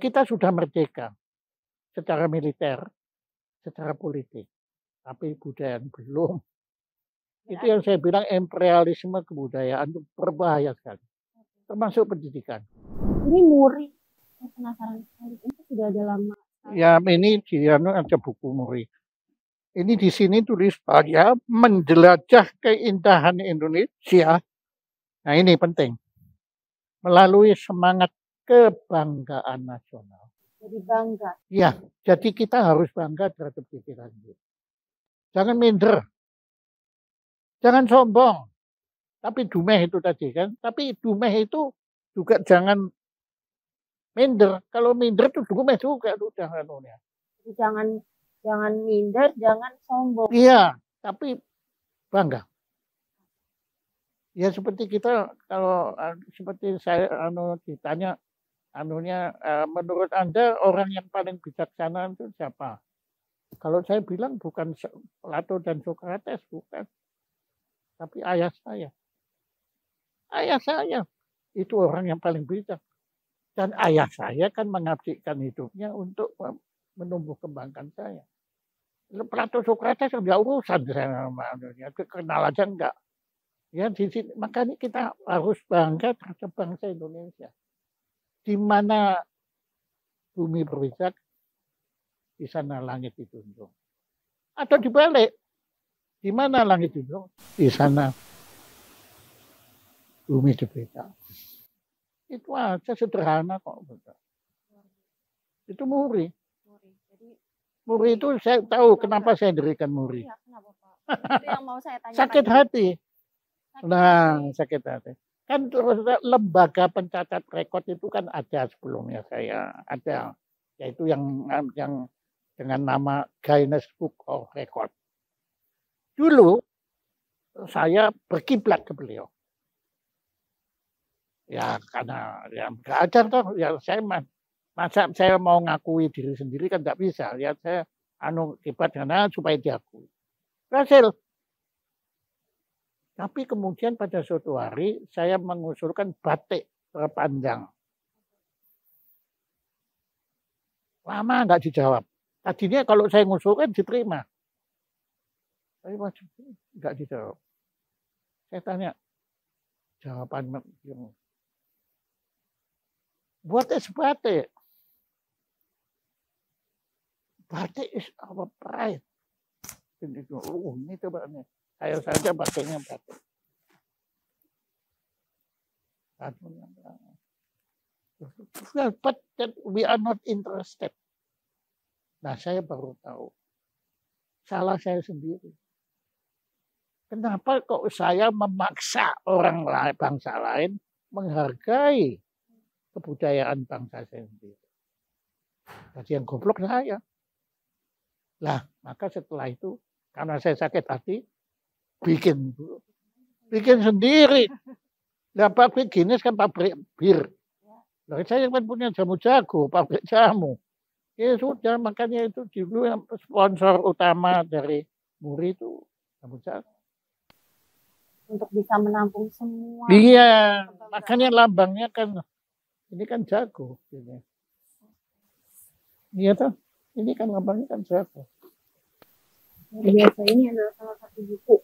kita sudah merdeka secara militer, secara politik, tapi budaya belum. Itu yang saya bilang imperialisme kebudayaan itu berbahaya sekali, termasuk pendidikan. Ini Muri, saya penasaran sekali. Ini sudah ada lama. Ya, ini ada buku Muri. Ini di sini tulis saya menjelajah keindahan Indonesia. Nah, ini penting. Melalui semangat kebanggaan nasional. Jadi bangga. Ya, jadi kita harus bangga terhadap pikiran itu. Jangan minder. Jangan sombong. Tapi dumeh itu tadi kan. Tapi dumeh itu juga jangan minder. Kalau minder itu dumeh juga. Jadi jangan minder, jangan sombong. Iya, tapi bangga. Ya seperti kita kalau seperti saya ditanya menurut Anda orang yang paling bijaksana itu siapa? Kalau saya bilang bukan Plato dan Socrates, bukan. Tapi ayah saya. Ayah saya itu orang yang paling bijak. Dan ayah saya kan mengabdikan hidupnya untuk menumbuh kembangkan saya. Plato Socrates enggak urusan sama dia, kenal aja enggak. Ya di sini makanya kita harus bangga terhadap bangsa Indonesia. Di mana bumi berpijak, di sana langit dijunjung. Atau dibalik, di mana langit dijunjung, di sana bumi dipijak. Itu aja sederhana kok. Itu Muri. Muri itu saya tahu kenapa saya dirikan Muri. Iya, kenapa Pak? Itu yang mau saya tanya. Sakit hati. Sakit hati. Kan lembaga pencatat rekod itu kan ada sebelumnya saya ada, yaitu yang dengan nama Guinness Book of Record. Dulu saya berkiblat ke beliau. Ya karena ya nggak ada toh, ya masa saya mau ngakui diri sendiri kan nggak bisa. Ya saya kiblat karena supaya diakui. Berhasil. Tapi kemudian pada suatu hari saya mengusulkan batik terpanjang. Lama nggak dijawab. Tadinya kalau saya ngusulkan diterima. Tapi nggak dijawab. Saya tanya, jawaban yang buat batik. Batik is our pride. Ini coba nih. Saya saja pakainya batik. But we are not interested. Nah, saya baru tahu. Salah saya sendiri. Kenapa kok saya memaksa orang lain, bangsa lain menghargai kebudayaan bangsa saya sendiri? Jadi yang goblok saya. Lah, maka setelah itu karena saya sakit hati, bikin sendiri. Nah, pabrik Guinness kan pabrik bir. Nah, saya kan punya jamu jago, pabrik jamu. Ya sudah, makanya itu dulu yang sponsor utama dari Muri itu jamu jago. Untuk bisa menampung semua. Iya, makanya lambangnya kan ini kan jago. Iya toh, ini kan lambangnya kan jago. Biasa ini adalah salah satu buku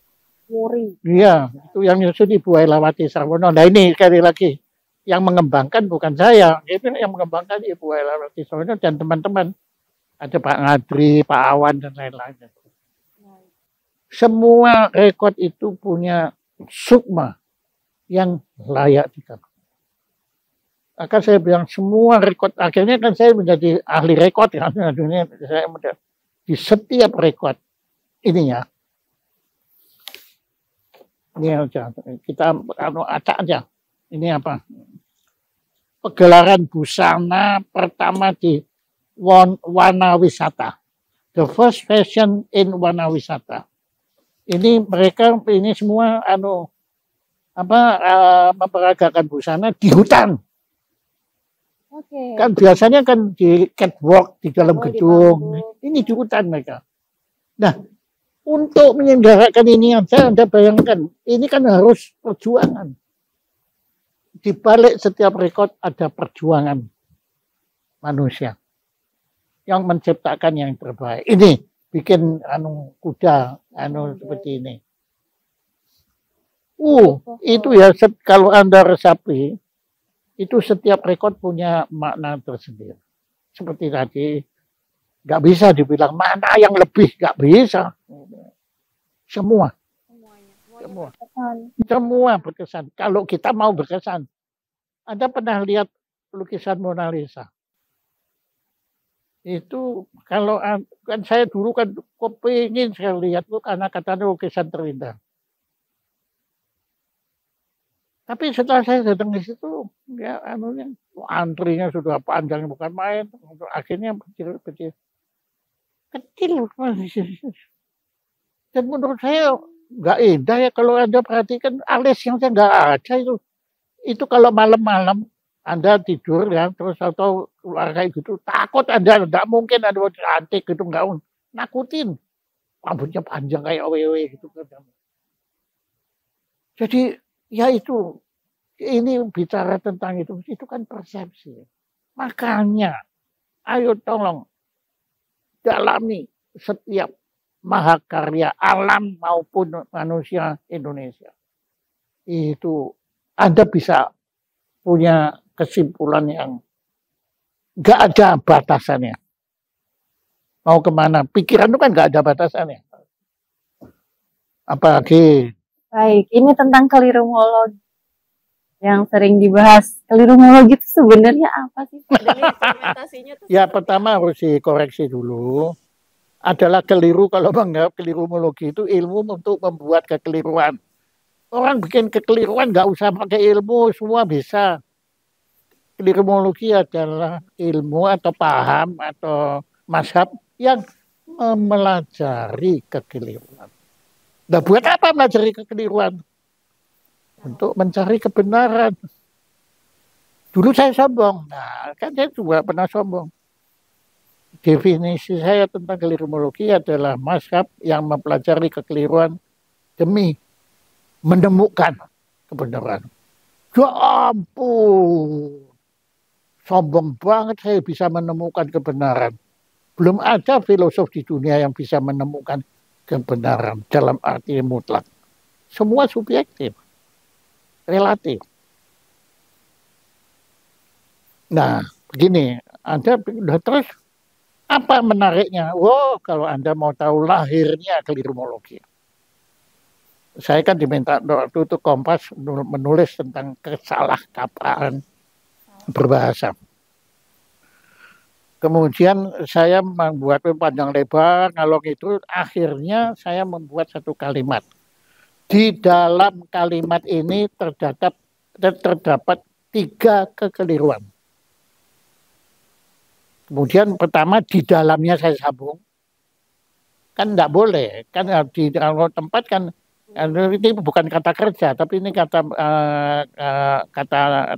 Muri. Iya, itu yang nyusun Ibu Ailawati Sarwono. Nah ini sekali lagi, yang mengembangkan bukan saya, itu yang mengembangkan Ibu Ailawati Sarwono dan teman-teman. Ada Pak Ngadri, Pak Awan, dan lain-lain. Semua rekod itu punya sukma yang layak dikagumi. Akan saya bilang semua rekod, akhirnya kan saya menjadi ahli rekod ya. Saya di setiap rekod ininya. Ini aja, kita acak aja. Ini apa? Pegelaran busana pertama di Wana Wisata. The first fashion in Wana Wisata. Ini mereka ini semua memperagakan busana di hutan. Oke. Kan biasanya kan di catwalk di dalam gedung. Ini di hutan mereka. Nah, untuk menyelenggarakan ini Anda bayangkan, ini kan harus perjuangan. Di balik setiap rekod ada perjuangan. manusia yang menciptakan yang terbaik. Ini bikin kuda seperti ini. Itu ya kalau Anda resapi, itu setiap rekod punya makna tersendiri. Seperti tadi, nggak bisa dibilang mana yang lebih, nggak bisa. Semua berkesan. Kalau kita mau berkesan, Anda pernah lihat lukisan Mona Lisa? Itu kalau kan saya dulu kan kepingin saya lihat tuh karena katanya lukisan terindah. Tapi setelah saya datang di situ, ya antrinya sudah panjang bukan main. Akhirnya kecil. Dan menurut saya nggak indah ya kalau Anda perhatikan alisnya saya nggak ada itu. Itu kalau malam-malam Anda tidur ya terus atau keluar kayak gitu takut Anda nggak mungkin ada cantik gitu nggak nakutin. Rambutnya panjang kayak wewe gitu kan. Jadi ya itu, ini bicara tentang itu kan persepsi. Makanya, ayo tolong dalami setiap mahakarya alam maupun manusia Indonesia. Itu Anda bisa punya kesimpulan yang nggak ada batasannya. Mau kemana? Pikiran itu kan nggak ada batasannya. Apalagi baik, ini tentang kelirumologi yang sering dibahas. Kelirumologi itu sebenarnya apa sih? Ya pertama harus dikoreksi dulu. Adalah keliru kalau menganggap kelirumologi itu ilmu untuk membuat kekeliruan. Orang bikin kekeliruan nggak usah pakai ilmu, semua bisa. Kelirumologi adalah ilmu atau paham atau mazhab yang mempelajari kekeliruan. Nah, buat apa mempelajari kekeliruan? Untuk mencari kebenaran. Dulu saya sombong. Nah, kan saya juga pernah sombong. Definisi saya tentang kelirumologi adalah mazhab yang mempelajari kekeliruan demi menemukan kebenaran. Ya ampun. Sombong banget saya bisa menemukan kebenaran. Belum ada filosof di dunia yang bisa menemukan kebenaran dalam arti mutlak. Semua subjektif, relatif. Nah, begini, Anda terus apa menariknya? Wow, kalau Anda mau tahu lahirnya kelirumologi. Saya kan diminta waktu itu Kompas menulis tentang kesalahkapraan berbahasa. Kemudian saya membuat panjang lebar, kalau itu akhirnya saya membuat satu kalimat. Di dalam kalimat ini terdapat 3 kekeliruan. Kemudian pertama di dalamnya saya sambung. Kan enggak boleh, kan di tempat kan ini bukan kata kerja, tapi ini kata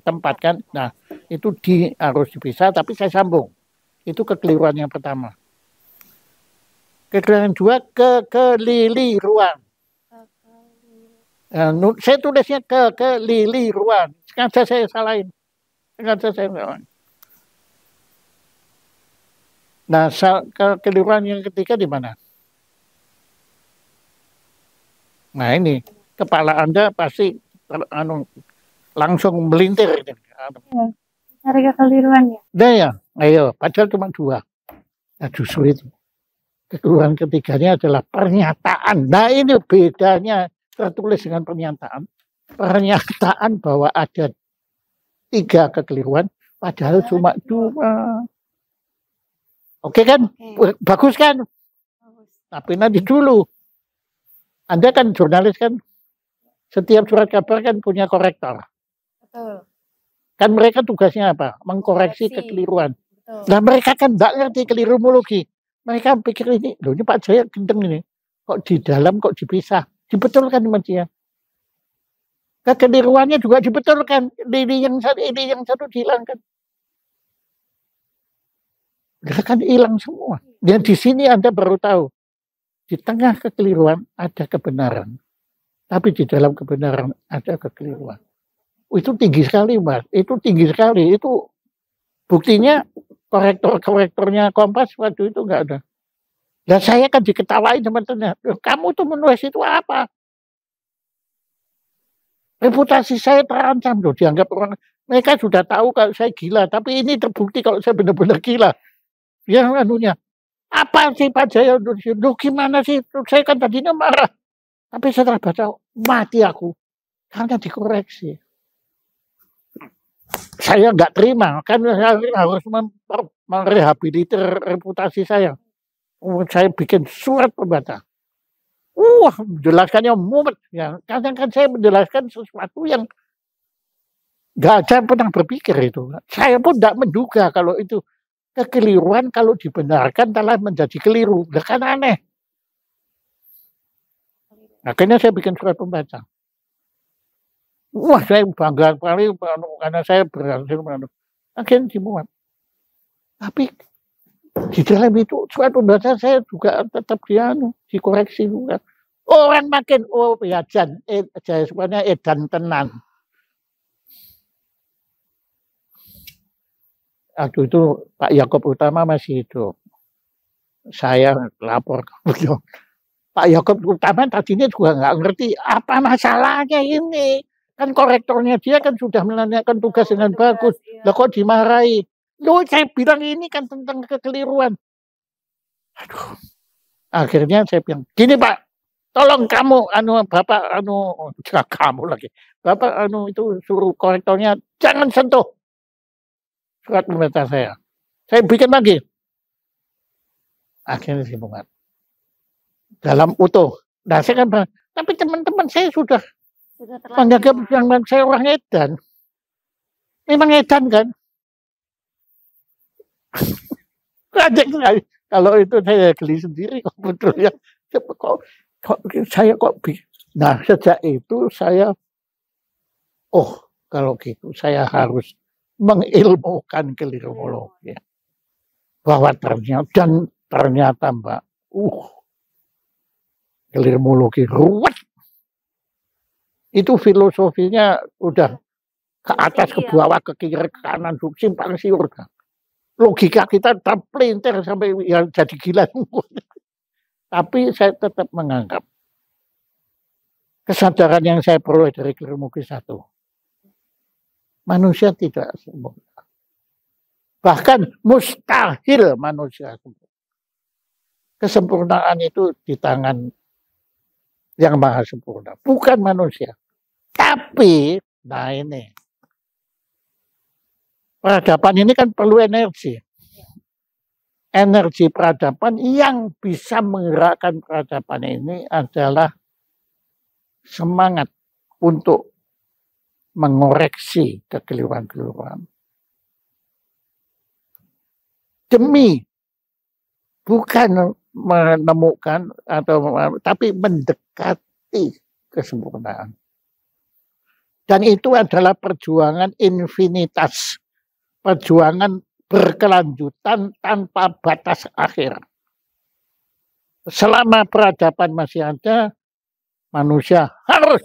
tempat kan. Nah, itu harus dipisah tapi saya sambung. Itu kekeliruan yang pertama. Kekeliruan kedua, kekeliruan. Saya tulisnya kekeliruan. Sengaja saya salahin. Nah, kekeliruan yang ketiga di mana? Nah, ini kepala Anda pasti langsung melintir. Cari kekeliruan ya? Nah ya, ayo, padahal cuma 2. Nah, justru itu. Kekeliruan ketiganya adalah pernyataan. Nah, ini bedanya tertulis dengan pernyataan. Pernyataan bahwa ada 3 kekeliruan, padahal cuma 2. Oke kan? Bagus kan? Tapi nanti dulu. Anda kan jurnalis kan? Setiap surat kabar kan punya korektor. Betul. Kan mereka tugasnya apa? Mengkoreksi kekeliruan. Betul. Nah mereka kan nggak ngerti kelirumologi. Mereka pikir ini, loh ini Pak Jaya gendeng ini. Kok di dalam kok dipisah? Dibetulkan sama dia. Kekeliruannya juga dibetulkan. Ini yang satu dihilangkan. Dia kan hilang semua. Dan di sini Anda baru tahu. Di tengah kekeliruan ada kebenaran. Tapi di dalam kebenaran ada kekeliruan. Itu tinggi sekali, Mas. Itu tinggi sekali. Itu buktinya korektornya Kompas waktu itu nggak ada. Lah saya kan diketawain teman-teman. Kamu tuh menulis itu apa? Reputasi saya terancam loh, dianggap orang. Mereka sudah tahu kalau saya gila, tapi ini terbukti kalau saya benar-benar gila. Yang anunya, apa sih Pak Jaya? Loh gimana sih? Saya kan tadinya marah. Tapi setelah baca, mati aku. Karena dikoreksi. Saya nggak terima, kan saya harus merehabilitir reputasi saya. Saya bikin surat pembaca. Menjelaskannya mumet. Ya, kadang kan saya menjelaskan sesuatu yang nggak ada pernah berpikir itu. Saya pun tidak menduga kalau itu kekeliruan, kalau dibenarkan telah menjadi keliru. Nah, kan aneh. Akhirnya saya bikin surat pembaca. Saya bangga sekali karena saya berhasil. Akhirnya dimuat. Tapi di dalam itu surat pembaca saya juga tetap dikoreksi juga. Orang makin ya Jan, saya sebenarnya edan tenan. Aduh itu Pak Yakob Utama masih hidup. Saya lapor ke beliau. Pak Yakob Utama tadinya juga nggak ngerti apa masalahnya ini. Kan korektornya dia kan sudah menanyakan tugas dengan bagus. Lah kok dimarahi? Loh saya bilang ini kan tentang kekeliruan. Aduh. Akhirnya saya bilang, gini Pak, tolong kamu Bapak kamu lagi. Bapak itu suruh korektornya jangan sentuh surat pembaca saya. Saya bikin lagi. Akhirnya dibuat dalam utuh. Nah saya kan, tapi teman-teman saya sudah menganggap yang saya orang edan. Memang edan kan? Kalau itu saya geli sendiri kok betul ya. Nah sejak itu saya kalau gitu saya harus mengilmukan kelirumologi. Bahwa ternyata Mbak, kelirumologi ruwet. Itu filosofinya udah ke atas, ke bawah, ke kiri, ke kanan, simpang siur. Logika kita tetap pelintir sampai yang jadi gila. Tapi saya tetap menganggap kesadaran yang saya peroleh dari kelirumologi satu. Manusia tidak sempurna. Bahkan mustahil manusia sempurna. Kesempurnaan itu di tangan yang maha sempurna. Bukan manusia. Tapi, nah ini. Peradaban ini kan perlu energi. Energi peradaban yang bisa menggerakkan peradaban ini adalah semangat untuk mengoreksi kekeliruan-kekeliruan. Demi bukan menemukan tapi mendekati kesempurnaan. Dan itu adalah perjuangan infinitas. Perjuangan berkelanjutan tanpa batas akhir. Selama peradaban masih ada, manusia harus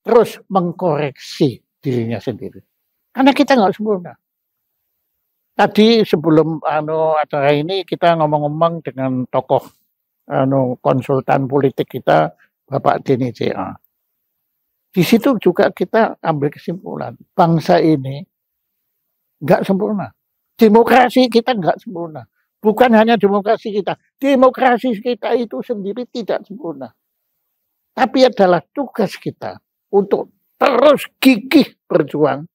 terus mengkoreksi dirinya sendiri. Karena kita nggak sempurna. Tadi sebelum acara ini kita ngomong-ngomong dengan tokoh konsultan politik kita, Bapak Denny J.A. Di situ juga kita ambil kesimpulan, bangsa ini nggak sempurna. Demokrasi kita nggak sempurna. Bukan hanya demokrasi kita itu sendiri tidak sempurna. Tapi adalah tugas kita untuk terus gigih berjuang,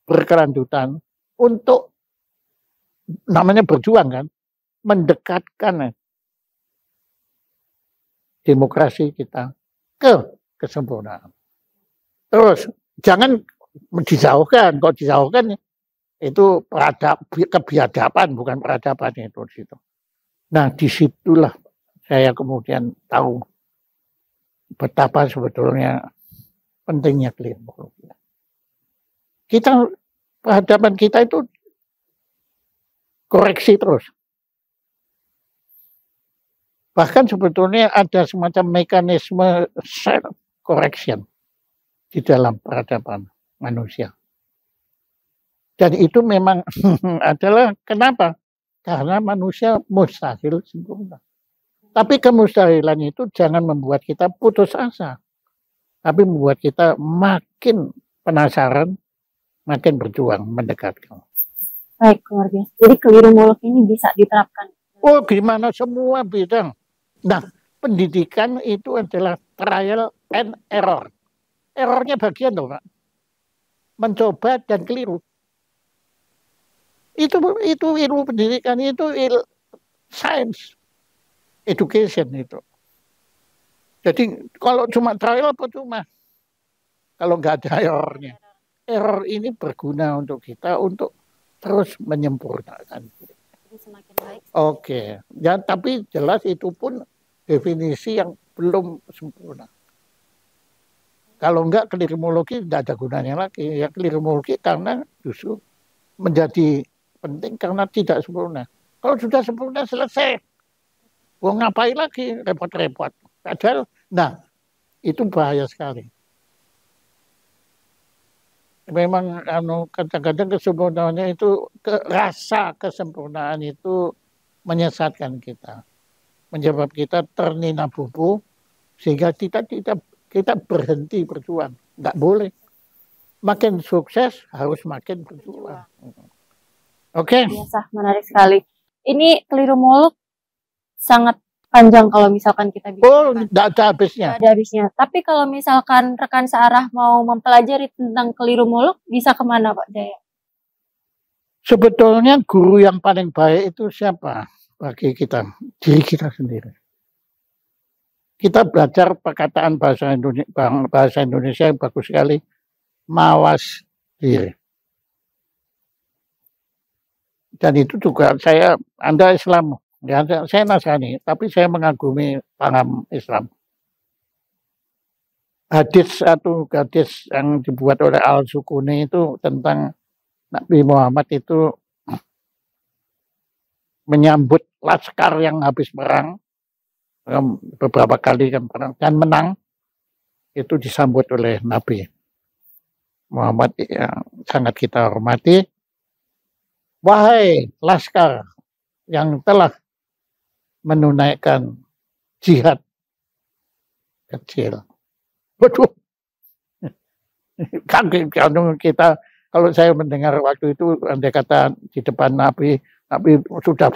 berkelanjutan, untuk namanya berjuang kan, mendekatkan demokrasi kita ke kesempurnaan. Terus jangan dijauhkan, kalau dijauhkan itu kebiadaban, bukan peradaban itu di situ. Nah, disitulah saya kemudian tahu betapa sebetulnya pentingnya kelirumologi. Peradaban kita itu koreksi terus. Bahkan sebetulnya ada semacam mekanisme self correction di dalam peradaban manusia. Dan itu memang adalah kenapa? Karena manusia mustahil sempurna. Tapi kemustahilan itu jangan membuat kita putus asa. Tapi membuat kita makin penasaran, makin berjuang mendekatkan. Baik, luar biasa. Jadi keliru muluk ini bisa diterapkan. Oh, gimana semua bidang. Nah, pendidikan itu adalah trial and error. Errornya bagian loh, Pak. Mencoba dan keliru. Itu ilmu pendidikan, itu science education itu. Jadi kalau cuma trial apa cuma kalau nggak ada errornya. Error ini berguna untuk kita untuk terus menyempurnakan. Semakin baik. Oke, ya tapi jelas itu pun definisi yang belum sempurna. Kalau enggak kelirimologi tidak ada gunanya lagi. Ya kelirimologi karena justru menjadi penting karena tidak sempurna. Kalau sudah sempurna selesai. Mau ngapain lagi repot-repot. Padahal, nah itu bahaya sekali. Memang kadang-kadang kesempurnaannya itu rasa kesempurnaan itu menyesatkan kita, menyebabkan kita ternina bubu sehingga kita berhenti berjuang. Nggak boleh. Makin sukses harus makin berjuang. Oke. Biasa, menarik sekali. Ini keliru muluk sangat panjang kalau misalkan kita bisa. Oh, tidak ada habisnya. Tidak ada habisnya. Tapi kalau misalkan rekan searah mau mempelajari tentang keliru muluk, bisa kemana Pak Jaya? Sebetulnya guru yang paling baik itu siapa bagi kita? Diri kita sendiri. Kita belajar perkataan bahasa Indonesia yang bagus sekali. Mawas diri. Dan itu juga Anda Islam. Ya, saya Nasrani, tapi saya mengagumi paham Islam. Hadis yang dibuat oleh Al-Sukuni itu tentang Nabi Muhammad itu menyambut laskar yang habis perang, beberapa kali kan perang, dan menang, itu disambut oleh Nabi Muhammad yang sangat kita hormati. Wahai laskar yang telah menunaikan jihad kecil. Waduh, kaget kita kalau saya mendengar waktu itu andai kata di depan Nabi sudah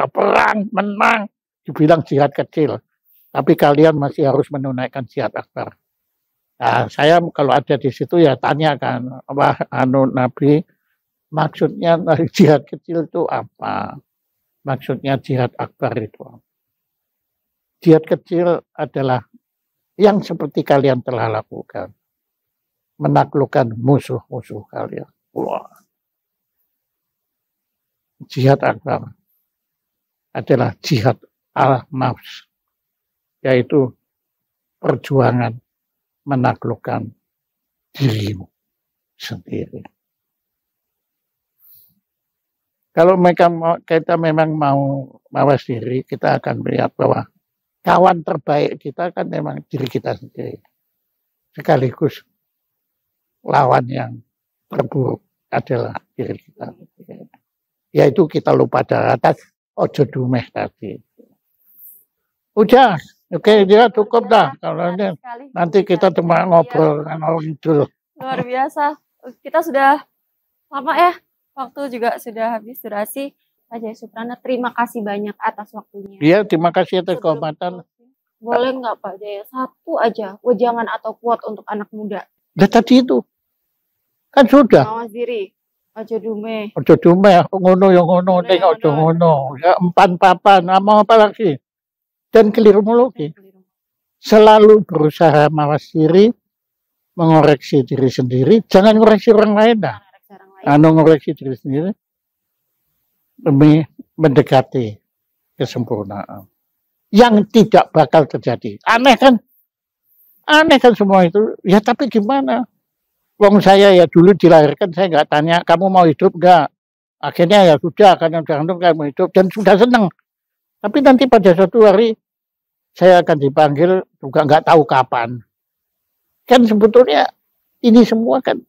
perang menang, dibilang jihad kecil, tapi kalian masih harus menunaikan jihad akbar. Nah, saya kalau ada di situ ya tanyakan Nabi, maksudnya jihad kecil itu apa? Maksudnya jihad akbar itu. Jihad kecil adalah yang seperti kalian telah lakukan. Menaklukkan musuh-musuh kalian. Wah. Jihad akbar adalah jihad al-nafs. Yaitu perjuangan menaklukkan dirimu sendiri. Kalau kita memang mau mawas diri, kita akan melihat bahwa kawan terbaik kita kan memang diri kita sendiri. Sekaligus lawan yang terburuk adalah diri kita. Yaitu kita lupa daratan, ojo dumeh tadi. Udah, oke, dia cukup dah. Kalau ini, nanti kita cuma ngobrol dengan orang itu. Luar biasa. Kita sudah lama ya. Waktu juga sudah habis durasi. Pak Jaya Suprana, terima kasih banyak atas waktunya. Iya, terima kasih atas kehormatan. Boleh nggak Pak Jaya, satu aja wejangan atau quote untuk anak muda? Ya tadi itu. Kan sudah. Mawas diri, ojo dume. Ojo dume, ngono yang ngono, tengok ojo ngono. Ya empan papan, mau apa lagi? Dan kelirimologi. Selalu berusaha mawas diri, mengoreksi diri sendiri, jangan ngoreksi orang lain dah. Ngoreksi diri sendiri demi mendekati kesempurnaan yang tidak bakal terjadi. Aneh kan semua itu. Ya tapi gimana? Wong saya ya dulu dilahirkan saya nggak tanya kamu mau hidup nggak. Akhirnya ya sudah karena udah kamu hidup dan sudah senang. Tapi nanti pada suatu hari saya akan dipanggil juga nggak tahu kapan. Kan sebetulnya ini semua kan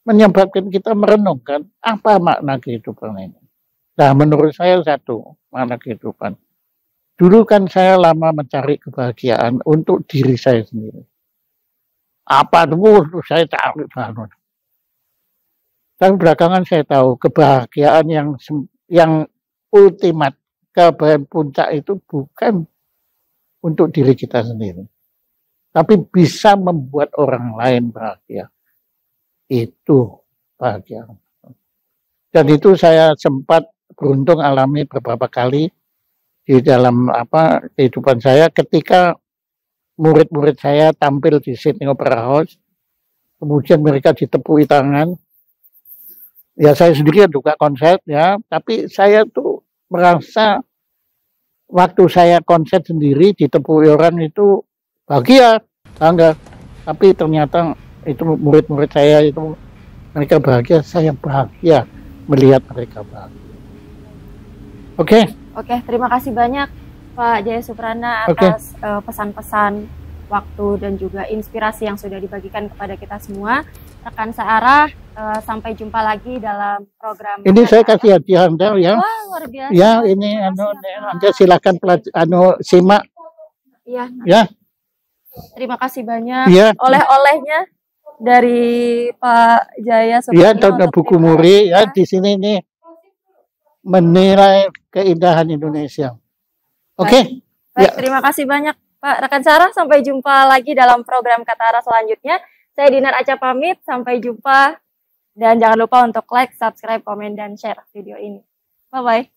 menyebabkan kita merenungkan apa makna kehidupan ini. Nah, menurut saya satu makna kehidupan. Dulu kan saya lama mencari kebahagiaan untuk diri saya sendiri. Apa itu saya cari banget. Tapi belakangan saya tahu kebahagiaan yang ultimat, kebahagiaan puncak itu bukan untuk diri kita sendiri, tapi bisa membuat orang lain bahagia. Itu bahagia. Dan itu saya sempat beruntung alami beberapa kali di dalam kehidupan saya ketika murid-murid saya tampil di Sydney Opera House, kemudian mereka ditepui tangan. Ya saya sendiri juga konser ya, tapi saya tuh merasa waktu saya konser sendiri ditepui orang itu bahagia, bangga. Tapi ternyata itu murid-murid saya itu mereka bahagia, saya bahagia melihat mereka bahagia. Oke, terima kasih banyak Pak Jaya Suprana atas pesan-pesan waktu dan juga inspirasi yang sudah dibagikan kepada kita semua. Rekan searah, sampai jumpa lagi dalam program. Ini saya kasih hadiah Anda ya. Wah, luar biasa. Ya, ini Anda silakan simak. Iya. Ya. Terima kasih banyak ya. Oleh-olehnya dari Pak Jaya Ya, Suprana. tentang buku Muri ya di sini nih menilai keindahan Indonesia. Oke. Baik, terima kasih banyak Pak rekan searah. Sampai jumpa lagi dalam program Kata Arah selanjutnya. Saya Dinar Aca pamit, sampai jumpa. Dan jangan lupa untuk like, subscribe, komen, dan share video ini. Bye-bye.